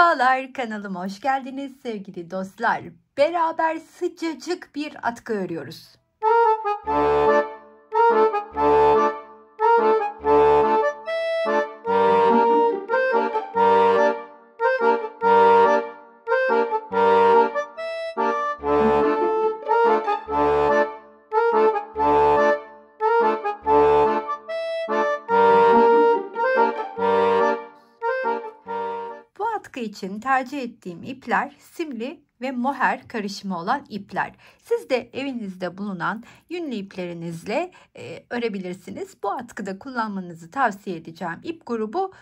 Merhabalar, kanalıma hoş geldiniz sevgili dostlar. Beraber sıcacık bir atkı örüyoruz. Bu atkı için tercih ettiğim ipler simli ve moher karışımı olan ipler. Siz de evinizde bulunan yünlü iplerinizle örebilirsiniz. Bu atkıda kullanmanızı tavsiye edeceğim ip grubu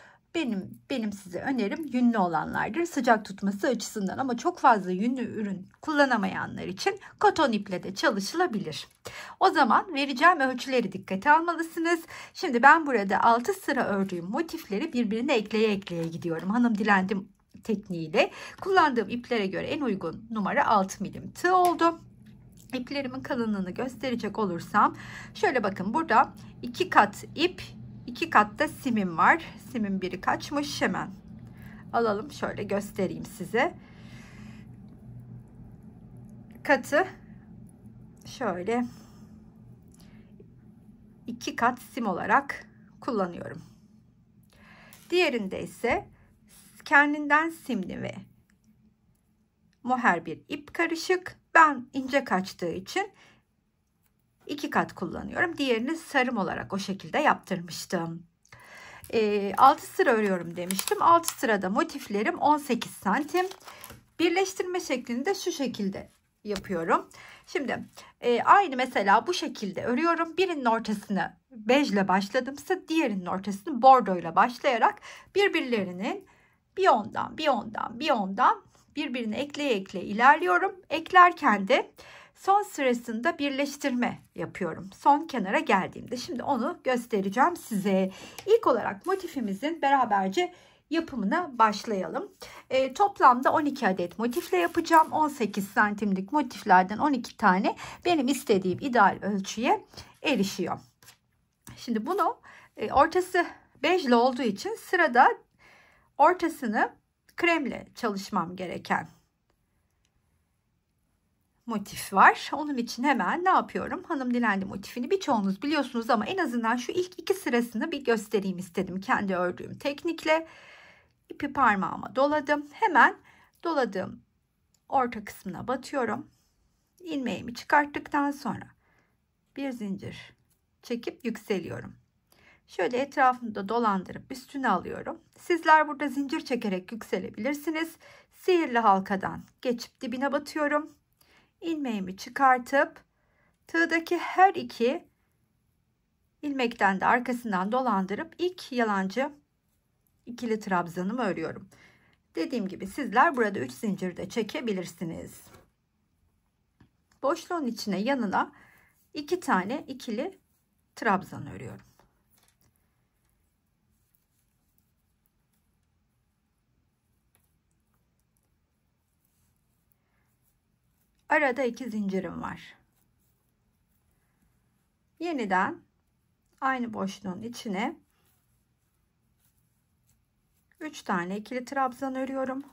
benim size önerim yünlü olanlardır. Sıcak tutması açısından, ama çok fazla yünlü ürün kullanamayanlar için koton iple de çalışılabilir. O zaman vereceğim ölçüleri dikkate almalısınız. Şimdi ben burada 6 sıra ördüğüm motifleri birbirine ekleye gidiyorum. Hanım dilendi tekniğiyle. Kullandığım iplere göre en uygun numara 6 milim tığ oldu. İplerimin kalınlığını gösterecek olursam şöyle bakın, burada 2 kat ip, 2 kat da simim var. Simin biri kaçmış, hemen alalım, şöyle göstereyim size. Katı şöyle 2 kat sim olarak kullanıyorum. Diğerinde ise kendinden simli ve moher bir ip karışık. Ben ince kaçtığı için 2 kat kullanıyorum. Diğerini sarım olarak o şekilde yaptırmıştım. 6 sıra örüyorum demiştim. 6 sırada motiflerim 18 santim. Birleştirme şeklinde şu şekilde yapıyorum. Şimdi aynı mesela bu şekilde örüyorum. Birinin ortasını bejle başladımsa diğerinin ortasını bordoyla başlayarak birbirlerinin bir ondan birbirine ekleye ilerliyorum. Eklerken de son sırasında birleştirme yapıyorum. Son kenara geldiğimde. Şimdi onu göstereceğim size. İlk olarak motifimizin beraberce yapımına başlayalım. Toplamda 12 adet motifle yapacağım. 18 santimlik motiflerden 12 tane benim istediğim ideal ölçüye erişiyor. Şimdi bunu ortası bejli olduğu için sırada ortasını kremle çalışmam gereken motif var. Onun için hemen ne yapıyorum? Hanım dilendi motifini birçoğunuz biliyorsunuz, ama en azından şu ilk 2 sırasını bir göstereyim istedim. Kendi ördüğüm teknikle ipi parmağıma doladım. Hemen doladığım orta kısmına batıyorum. İlmeğimi çıkarttıktan sonra bir zincir çekip yükseliyorum. Şöyle etrafını da dolandırıp üstüne alıyorum. Sizler burada zincir çekerek yükselebilirsiniz. Sihirli halkadan geçip dibine batıyorum. İlmeğimi çıkartıp tığdaki her iki ilmekten de arkasından dolandırıp ilk yalancı ikili trabzanımı örüyorum. Dediğim gibi sizler burada 3 zincir de çekebilirsiniz. Boşluğun içine yanına 2 tane ikili trabzan örüyorum. Arada 2 zincirim var. Yeniden aynı boşluğun içine 3 tane ikili trabzan örüyorum.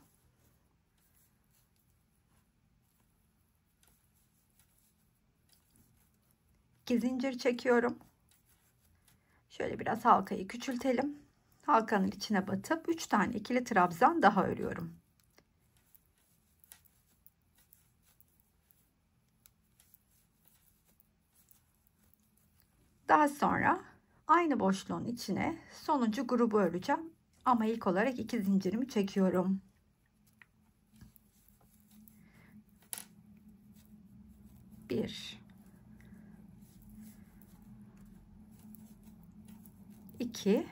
İki zincir çekiyorum. Şöyle biraz halkayı küçültelim. Halkanın içine batıp 3 tane ikili trabzan daha örüyorum. Daha sonra aynı boşluğun içine sonuncu grubu öreceğim. Ama ilk olarak 2 zincirimi çekiyorum. Bir, 2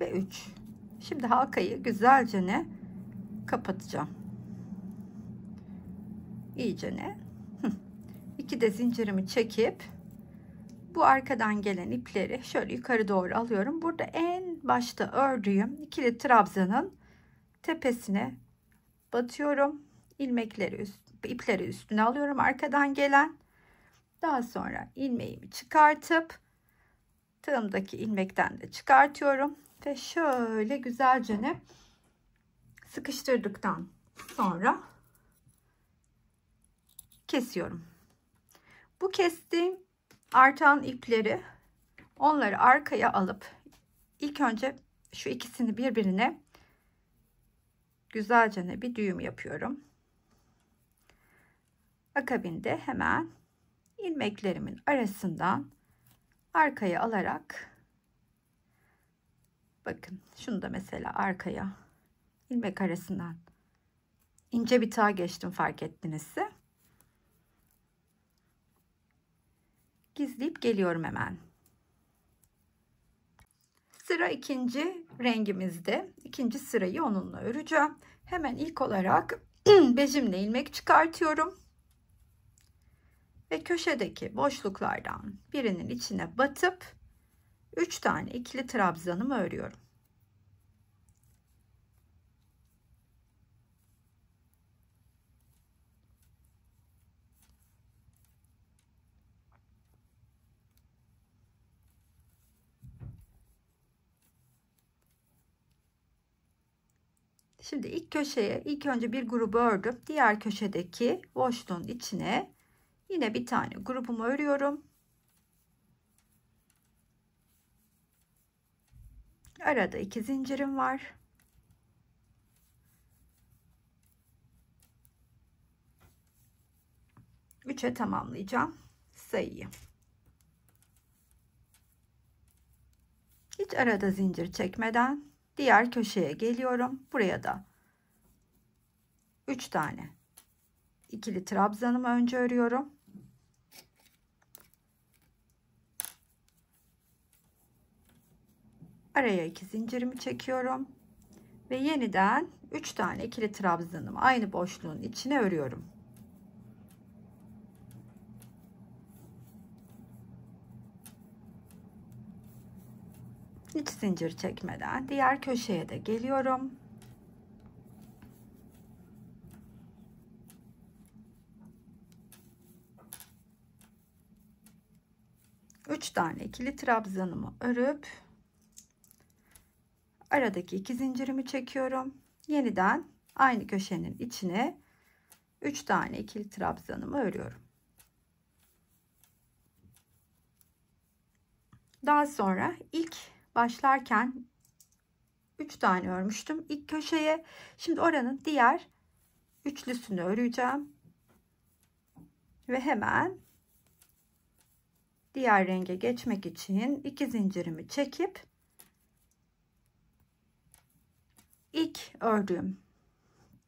ve 3. Şimdi halkayı güzelce kapatacağım. İyicene. 2 de zincirimi çekip bu arkadan gelen ipleri şöyle yukarı doğru alıyorum. Burada en başta ördüğüm ikili trabzanın tepesine batıyorum. İpleri üstüne alıyorum arkadan gelen. Daha sonra ilmeğimi çıkartıp tığımdaki ilmekten de çıkartıyorum. Ve şöyle güzelce ne sıkıştırdıktan sonra kesiyorum. Bu kestiğim artan ipleri, onları arkaya alıp ilk önce şu ikisini birbirine güzelce bir düğüm yapıyorum. Akabinde hemen ilmeklerimin arasından arkaya alarak, bakın şunu da mesela arkaya ilmek arasından ince bir tığ geçtim, fark ettinizse. Gizleyip geliyorum hemen. Sıra ikinci rengimizde. İkinci sırayı onunla öreceğim. Hemen ilk olarak bezimle ilmek çıkartıyorum. Ve köşedeki boşluklardan birinin içine batıp 3 tane ikili trabzanımı örüyorum. Şimdi ilk köşeye ilk önce bir grubu ördüm. Diğer köşedeki boşluğun içine yine bir tane grubumu örüyorum. Arada 2 zincirim var. Üçe tamamlayacağım sayıyı. Hiç arada zincir çekmeden diğer köşeye geliyorum. Buraya da 3 tane ikili trabzanımı önce örüyorum. Araya 2 zincirimi çekiyorum ve yeniden 3 tane ikili trabzanımı aynı boşluğun içine örüyorum. Hiç zincir çekmeden diğer köşeye de geliyorum. Üç tane ikili trabzanımı örüp aradaki 2 zincirimi çekiyorum. Yeniden aynı köşenin içine 3 tane ikili trabzanımı örüyorum. Daha sonra ilk başlarken 3 tane örmüştüm ilk köşeye. Şimdi oranın diğer üçlüsünü öreceğim. Ve hemen diğer renge geçmek için 2 zincirimi çekip ilk ördüğüm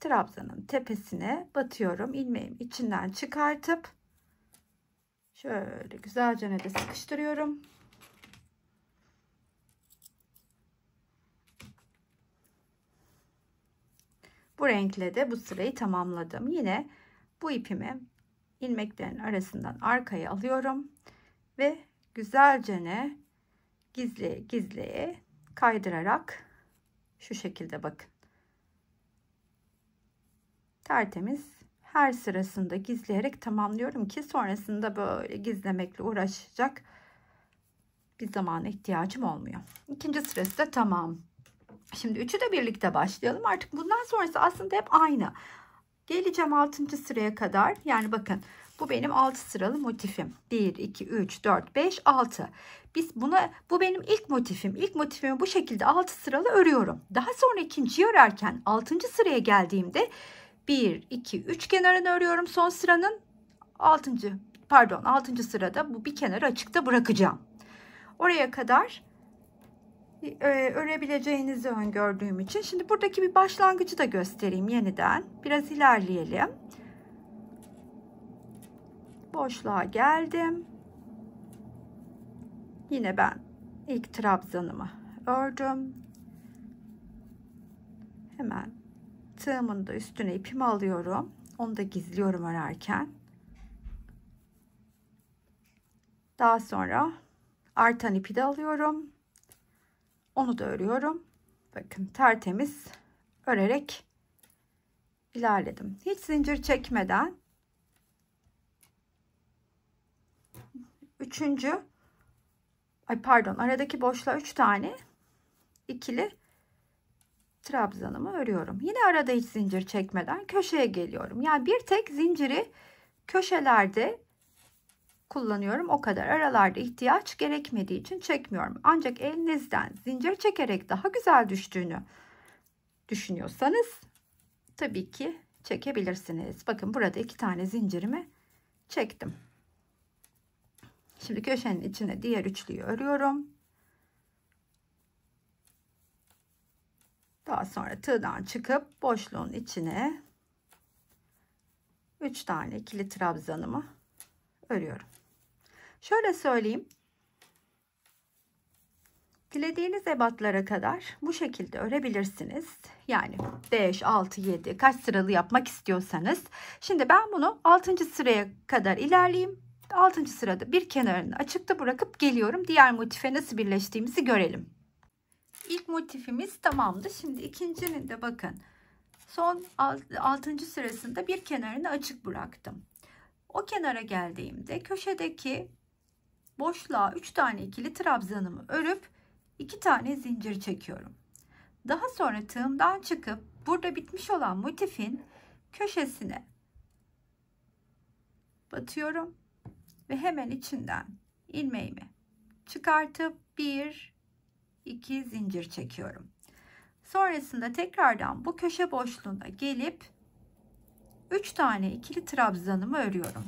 trabzanın tepesine batıyorum. İlmeğimi içinden çıkartıp şöyle güzelce de sıkıştırıyorum. Bu renkle de bu sırayı tamamladım. Yine bu ipimi ilmeklerin arasından arkaya alıyorum ve güzelce gizleye kaydırarak şu şekilde, bakın, tertemiz her sırasında gizleyerek tamamlıyorum ki sonrasında böyle gizlemekle uğraşacak bir zamana ihtiyacım olmuyor. İkinci sırası da tamam. Şimdi üçü de birlikte başlayalım. Artık bundan sonrası aslında hep aynı. Geleceğim 6. sıraya kadar. Yani bakın, bu benim 6 sıralı motifim. 1, 2, 3, 4, 5, 6. Bu benim ilk motifim. İlk motifimi bu şekilde 6 sıralı örüyorum. Daha sonra ikinciyi örerken 6. sıraya geldiğimde 1, 2, 3 kenarını örüyorum. Son sıranın 6. sırada bu bir kenarı açıkta bırakacağım. Oraya kadar örebileceğinizi öngördüğüm için şimdi buradaki bir başlangıcı da göstereyim yeniden. Biraz ilerleyelim. Boşluğa geldim. Yine ben ilk trabzanımı ördüm. Hemen tığımın da üstüne ipimi alıyorum. Onu da gizliyorum örerken. Daha sonra artan ipi de alıyorum. Onu da örüyorum. Bakın, tertemiz örerek ilerledim. Hiç zincir çekmeden aradaki boşluğa 3 tane ikili trabzanımı örüyorum. Yine arada hiç zincir çekmeden köşeye geliyorum. Yani bir tek zinciri köşelerde kullanıyorum. O kadar aralarda ihtiyaç gerekmediği için çekmiyorum. Ancak elinizden zincir çekerek daha güzel düştüğünü düşünüyorsanız tabii ki çekebilirsiniz. Bakın burada 2 tane zincirimi çektim. Şimdi köşenin içine diğer üçlüyü örüyorum. Daha sonra tığdan çıkıp boşluğun içine 3 tane ikili trabzanımı örüyorum. Şöyle söyleyeyim. Dilediğiniz ebatlara kadar bu şekilde örebilirsiniz. Yani 5, 6, 7 kaç sıralı yapmak istiyorsanız. Şimdi ben bunu 6. sıraya kadar ilerleyeyim. 6. sırada bir kenarını açıkta bırakıp geliyorum. Diğer motife nasıl birleştiğimizi görelim. İlk motifimiz tamamdı. Şimdi ikincinin de bakın. Son 6. sırasında bir kenarını açık bıraktım. O kenara geldiğimde köşedeki boşluğa 3 tane ikili trabzanımı örüp 2 tane zincir çekiyorum. Daha sonra tığımdan çıkıp burada bitmiş olan motifin köşesine batıyorum ve hemen içinden ilmeğimi çıkartıp 1 2 zincir çekiyorum. Sonrasında tekrardan bu köşe boşluğuna gelip 3 tane ikili trabzanımı örüyorum.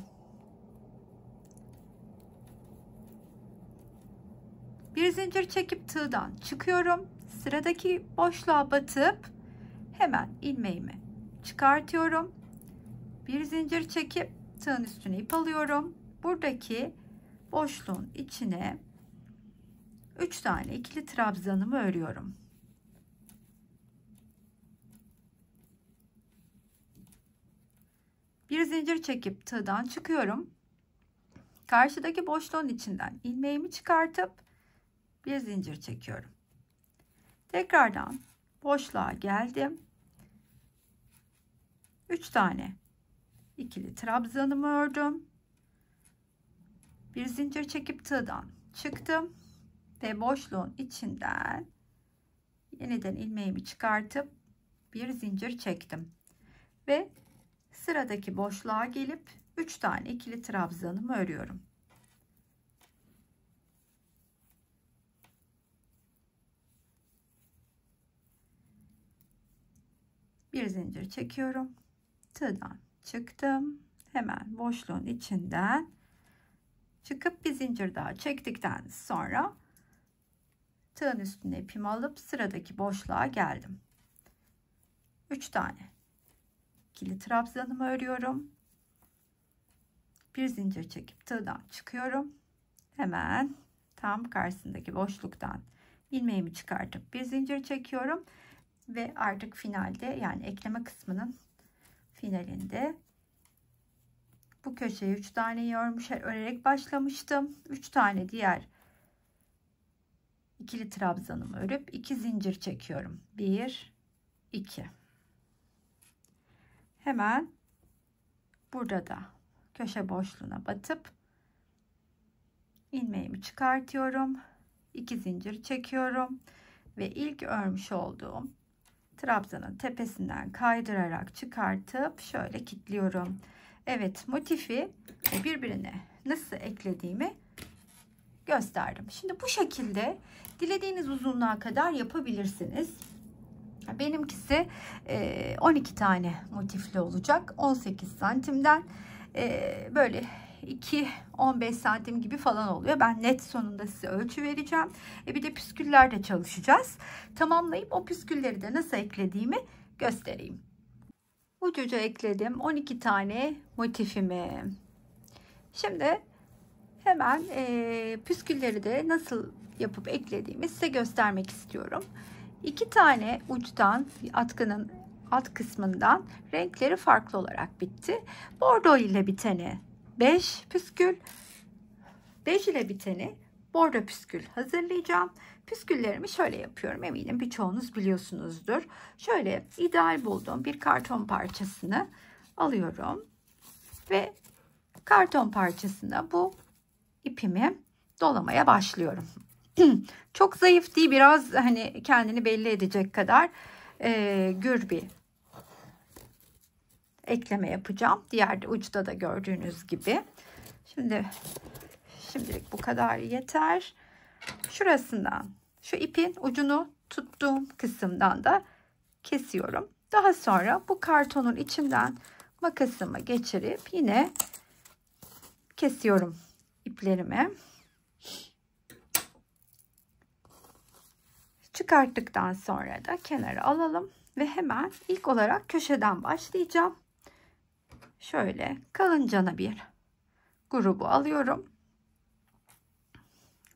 Bir zincir çekip tığdan çıkıyorum. Sıradaki boşluğa batıp hemen ilmeğimi çıkartıyorum. Bir zincir çekip tığın üstüne ip alıyorum. Buradaki boşluğun içine 3 tane ikili trabzanımı örüyorum. Bir zincir çekip tığdan çıkıyorum. Karşıdaki boşluğun içinden ilmeğimi çıkartıp bir zincir çekiyorum. Tekrardan boşluğa geldim. 3 tane ikili trabzanımı ördüm. Bir zincir çekip tığdan çıktım ve boşluğun içinden yeniden ilmeğimi çıkartıp bir zincir çektim ve sıradaki boşluğa gelip 3 tane ikili trabzanımı örüyorum. Bir zincir çekiyorum. Tığdan çıktım. Hemen boşluğun içinden çıkıp bir zincir daha çektikten sonra tığın üstüne ipimi alıp sıradaki boşluğa geldim. 3 tane ikili trabzanımı örüyorum. Bir zincir çekip tığdan çıkıyorum. Hemen tam karşısındaki boşluktan ilmeğimi çıkartıp bir zincir çekiyorum ve artık finalde, yani ekleme kısmının finalinde bu köşeye 3 tane örerek başlamıştım. 3 tane diğer ikili trabzanımı örüp 2 zincir çekiyorum. 1 2. Hemen burada da köşe boşluğuna batıp ilmeğimi çıkartıyorum. 2 zincir çekiyorum ve ilk örmüş olduğum trabzanın tepesinden kaydırarak çıkartıp şöyle kilitliyorum. Evet, motifi birbirine nasıl eklediğimi gösterdim. Şimdi bu şekilde dilediğiniz uzunluğa kadar yapabilirsiniz. Benimkisi 12 tane motifli olacak. 18 santimden böyle 2-15 santim gibi falan oluyor. Ben net sonunda size ölçü vereceğim. Bir de püsküllerle çalışacağız. Tamamlayıp o püskülleri de nasıl eklediğimi göstereyim. Ucuca ekledim 12 tane motifimi. Şimdi hemen püskülleri de nasıl yapıp eklediğimi size göstermek istiyorum. 2 tane uçtan, atkının alt kısmından renkleri farklı olarak bitti. Bordo ile biteni 5 püskül, 5 ile biteni bordo püskül hazırlayacağım. Püsküllerimi şöyle yapıyorum. Eminim birçoğunuz biliyorsunuzdur. Şöyle ideal bulduğum bir karton parçasını alıyorum ve karton parçasına bu ipimi dolamaya başlıyorum. Çok zayıf değil, biraz hani kendini belli edecek kadar gür bir ekleme yapacağım. Diğer uçta da gördüğünüz gibi. Şimdilik bu kadar yeter. Şurasından, şu ipin ucunu tuttuğum kısımdan da kesiyorum. Daha sonra bu kartonun içinden makasımı geçirip yine kesiyorum iplerimi. Çıkarttıktan sonra da kenara alalım ve hemen ilk olarak köşeden başlayacağım. Şöyle kalıncana bir grubu alıyorum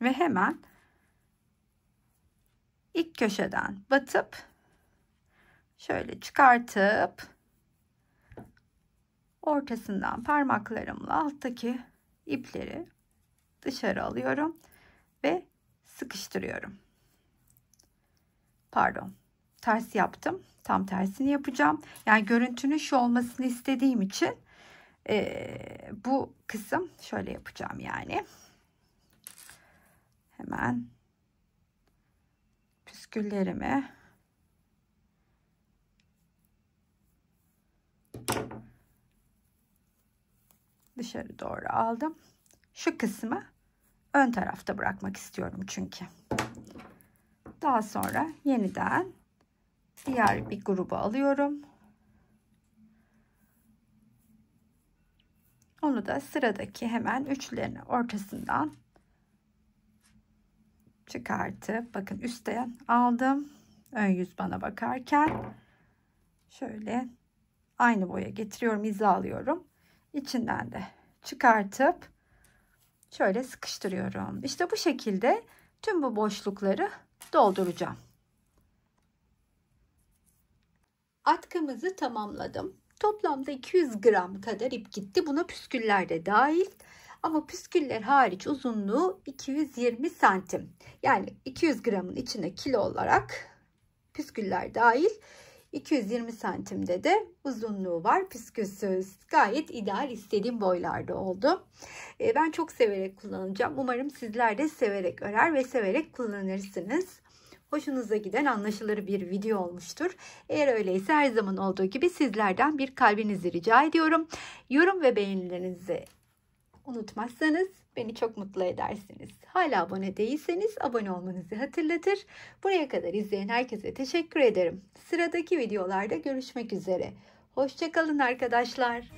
ve hemen ilk köşeden batıp şöyle çıkartıp ortasından parmaklarımla alttaki ipleri dışarı alıyorum ve sıkıştırıyorum. Pardon, ters yaptım. Tam tersini yapacağım. Yani görüntünün şu olmasını istediğim için bu kısım şöyle yapacağım yani. Hemen püsküllerimi dışarı doğru aldım. Şu kısmı ön tarafta bırakmak istiyorum çünkü. Daha sonra yeniden diğer bir grubu alıyorum. Onu da sıradaki hemen üçlerin ortasından çıkartıp, bakın üstten aldım. Ön yüz bana bakarken şöyle aynı boya getiriyorum, hizalıyorum. İçinden de çıkartıp şöyle sıkıştırıyorum. İşte bu şekilde tüm bu boşlukları dolduracağım. Atkımızı tamamladım. Toplamda 200 gram kadar ip gitti. Buna püsküller de dahil. Ama püsküller hariç uzunluğu 220 santim. Yani 200 gramın içine kilo olarak püsküller dahil 220 santimde de uzunluğu var püskülsüz. Gayet ideal, istediğim boylarda oldu. Ben çok severek kullanacağım. Umarım sizler de severek örer ve severek kullanırsınız. Hoşunuza giden, anlaşılır bir video olmuştur. Eğer öyleyse her zaman olduğu gibi sizlerden bir kalbinizi rica ediyorum. Yorum ve beğenilerinizi unutmazsanız beni çok mutlu edersiniz. Hala abone değilseniz abone olmanızı hatırlatır. Buraya kadar izleyen herkese teşekkür ederim. Sıradaki videolarda görüşmek üzere. Hoşça kalın arkadaşlar.